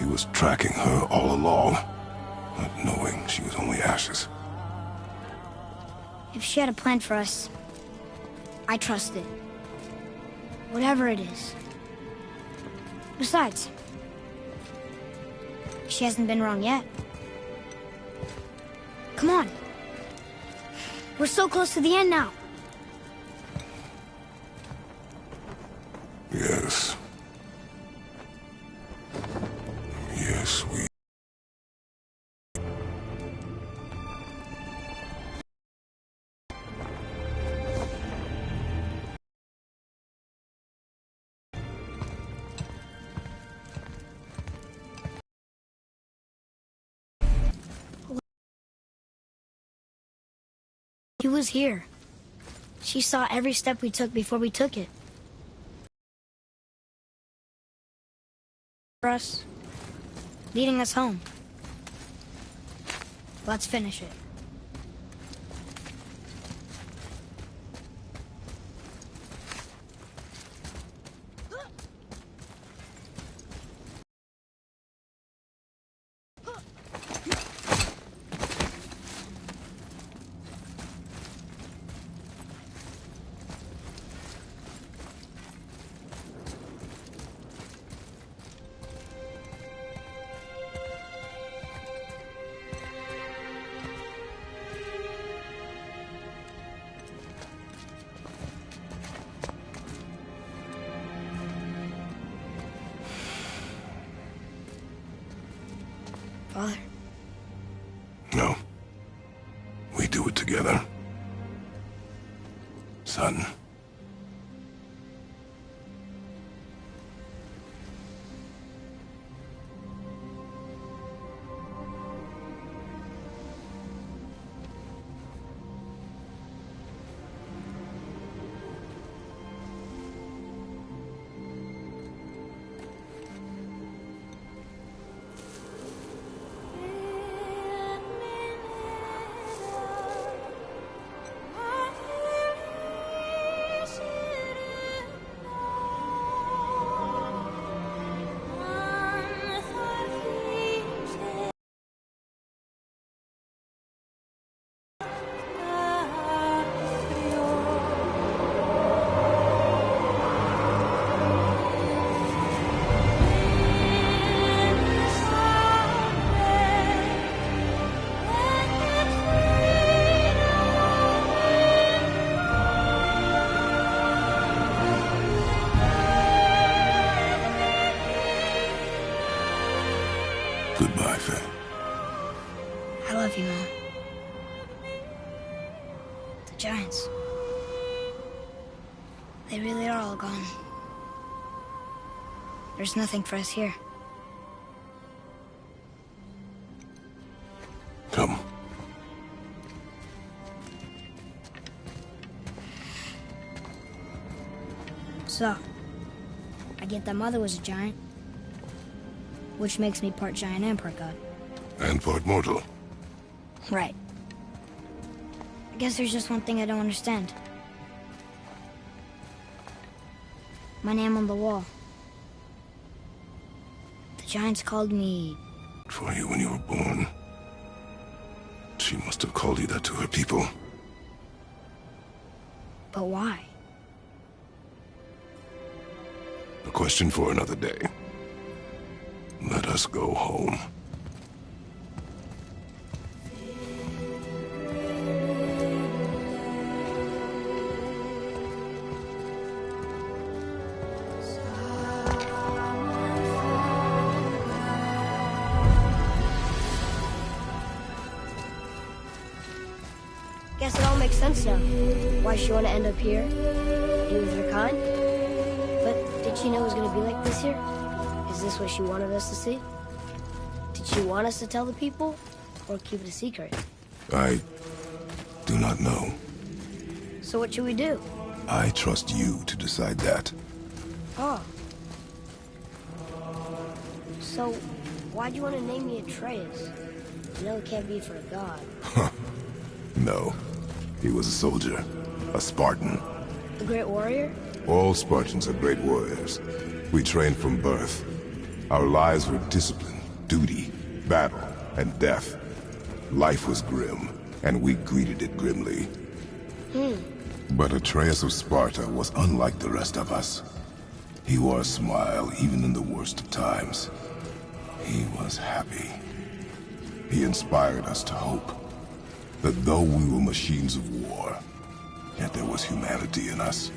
He was tracking her all along, not knowing she was only ashes. If she had a plan for us, I trust it. Whatever it is. Besides, she hasn't been wrong yet. Come on. We're so close to the end now. Yes. Yes, we... He was here. She saw every step we took before we took it. For us, leading us home. Let's finish it. Father? No. We do it together. Son. Goodbye, Faye. I love you, Mom. The Giants. They really are all gone. There's nothing for us here. Come. So, I get that Mother was a giant, which makes me part giant and part god. And part mortal. Right. I guess there's just one thing I don't understand. My name on the wall. The Giants called me... For you when you were born. She must have called you that to her people. But why? A question for another day. Let us go home. Guess it all makes sense now. Why she want to end up here? Be with her kind? But did she know it was going to be like this here? Is this what she wanted us to see? Did she want us to tell the people, or keep it a secret? I do not know. So what should we do? I trust you to decide that. Oh. So, why'd you want to name me Atreus? You know it can't be for a god. No. He was a soldier. A Spartan. A great warrior? All Spartans are great warriors. We train from birth. Our lives were discipline, duty, battle, and death. Life was grim, and we greeted it grimly. But Atreus of Sparta was unlike the rest of us. He wore a smile even in the worst of times. He was happy. He inspired us to hope that though we were machines of war, yet there was humanity in us.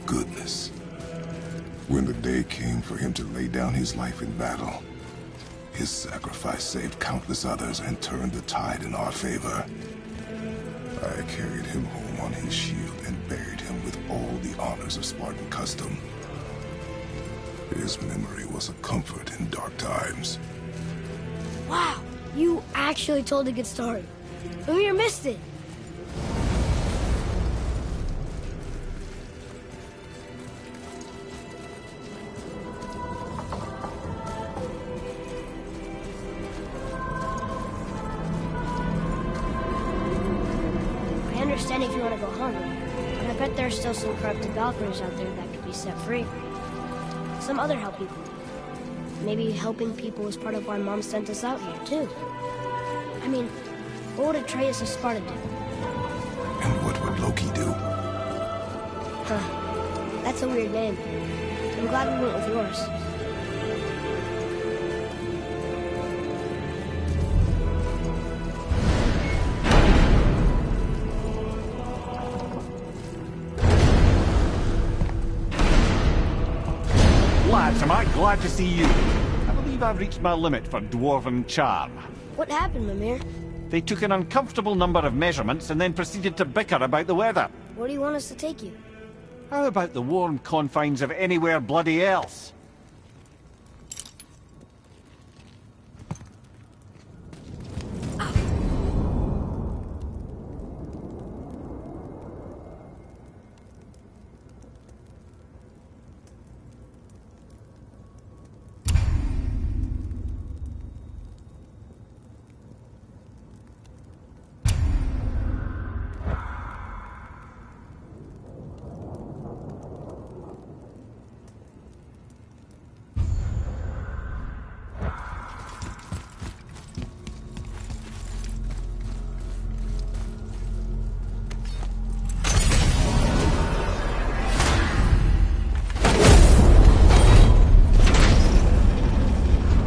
Goodness. When the day came for him to lay down his life in battle, his sacrifice saved countless others and turned the tide in our favor. I carried him home on his shield and buried him with all the honors of Spartan custom. His memory was a comfort in dark times. Wow, you actually told a good story. Mimir missed it. I understand if you want to go home, but I bet there are still some corrupted Valkyries out there that could be set free. Some other help people. Maybe helping people was part of why Mom sent us out here, too. I mean, what would Atreus of Sparta do? And what would Loki do? Huh. That's a weird name. I'm glad we went with yours. Lads, am I glad to see you. I believe I've reached my limit for dwarven charm. What happened, Mimir? They took an uncomfortable number of measurements and then proceeded to bicker about the weather. Where do you want us to take you? How about the warm confines of anywhere bloody else?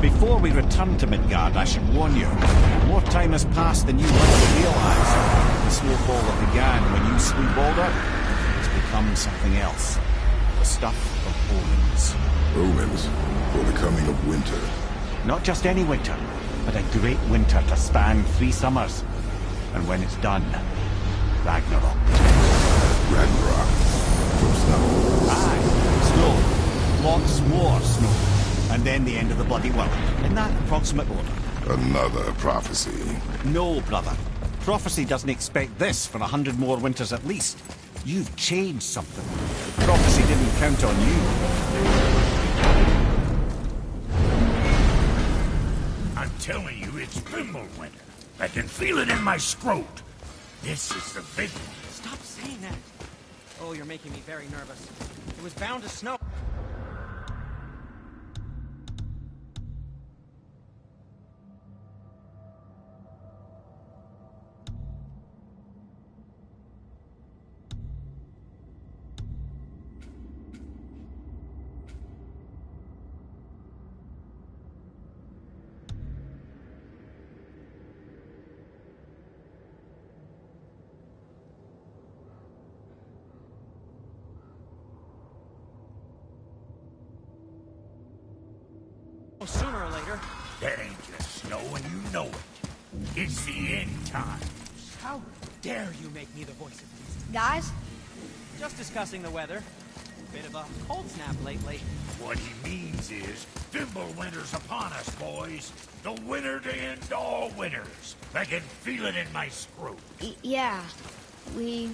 Before we return to Midgard, I should warn you, more time has passed than you might realize. The snowfall that began when you slew Baldur has become something else. The stuff of omens. Omens for the coming of winter. Not just any winter, but a great winter to span 3 summers. And when it's done, Ragnarok. Ragnarok. From snow. Aye, snow. Lots more snow. And then the end of the bloody world, in that approximate order. Another prophecy. No, brother. Prophecy doesn't expect this for 100 more winters at least. You've changed something. Prophecy didn't count on you. I'm telling you, it's Fimbulwinter. I can feel it in my scrot. This is the big one. Stop saying that. Oh, you're making me very nervous. It was bound to snow. Sooner or later. That ain't just snow, and you know it. It's the end times. How dare you make me the voice of reason? Guys? Just discussing the weather. Bit of a cold snap lately. What he means is, Fimbulwinter's upon us, boys. The winter to end all winters. I can feel it in my scrot. Yeah. We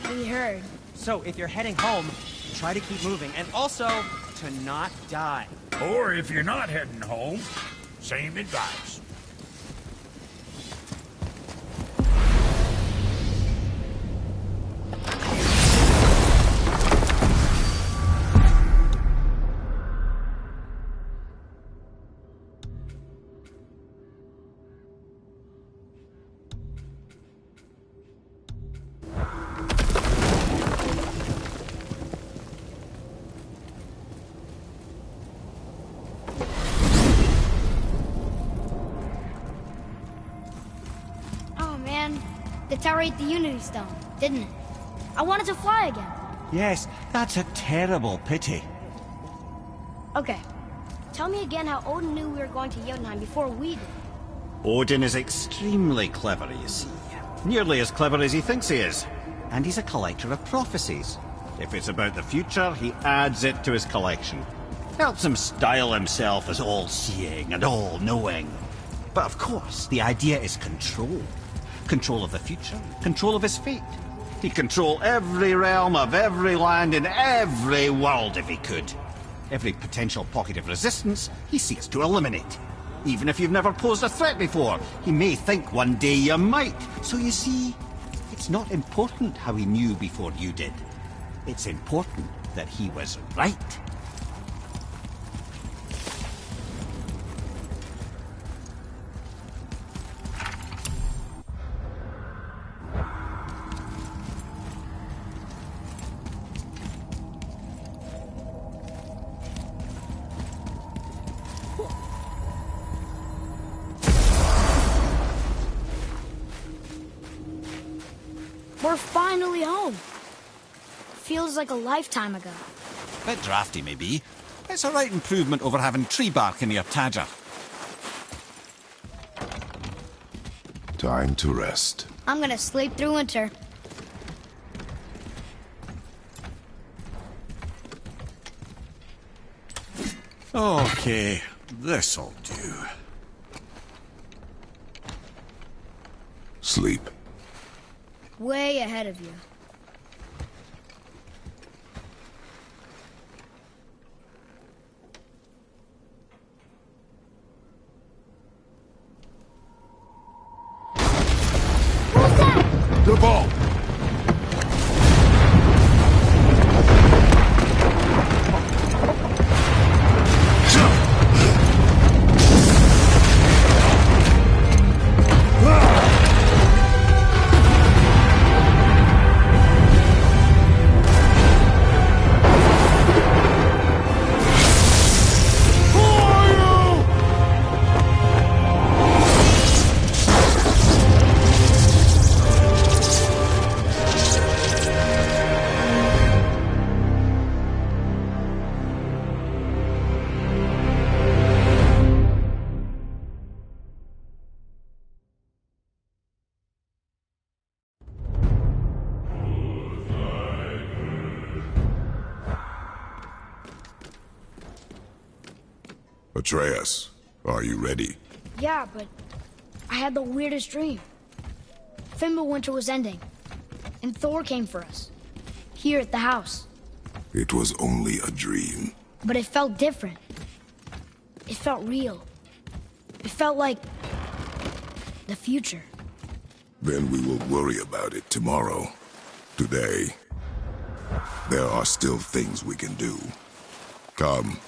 heard. So, if you're heading home, try to keep moving, and also to not die. Or if you're not heading home, same advice. The tower ate the Unity Stone, didn't it? I wanted to fly again. Yes, that's a terrible pity. Okay. Tell me again how Odin knew we were going to Jotunheim before we did. Odin is extremely clever, you see. Nearly as clever as he thinks he is. And he's a collector of prophecies. If it's about the future, he adds it to his collection. Helps him style himself as all-seeing and all-knowing. But of course, the idea is control. Control of the future, control of his fate. He'd control every realm of every land in every world if he could. Every potential pocket of resistance, he seeks to eliminate. Even if you've never posed a threat before, he may think one day you might. So you see, it's not important how he knew before you did. It's important that he was right. We're finally home. Feels like a lifetime ago. Bit drafty, maybe. It's a right improvement over having tree bark in your Tadger. Time to rest. I'm gonna sleep through winter. Okay, this'll do. Sleep. Way ahead of you. What's that? The ball! Atreus, are you ready? Yeah, but I had the weirdest dream. Fimbulwinter was ending, and Thor came for us. Here at the house. It was only a dream. But it felt different. It felt real. It felt like the future. Then we will worry about it tomorrow. Today, there are still things we can do. Come.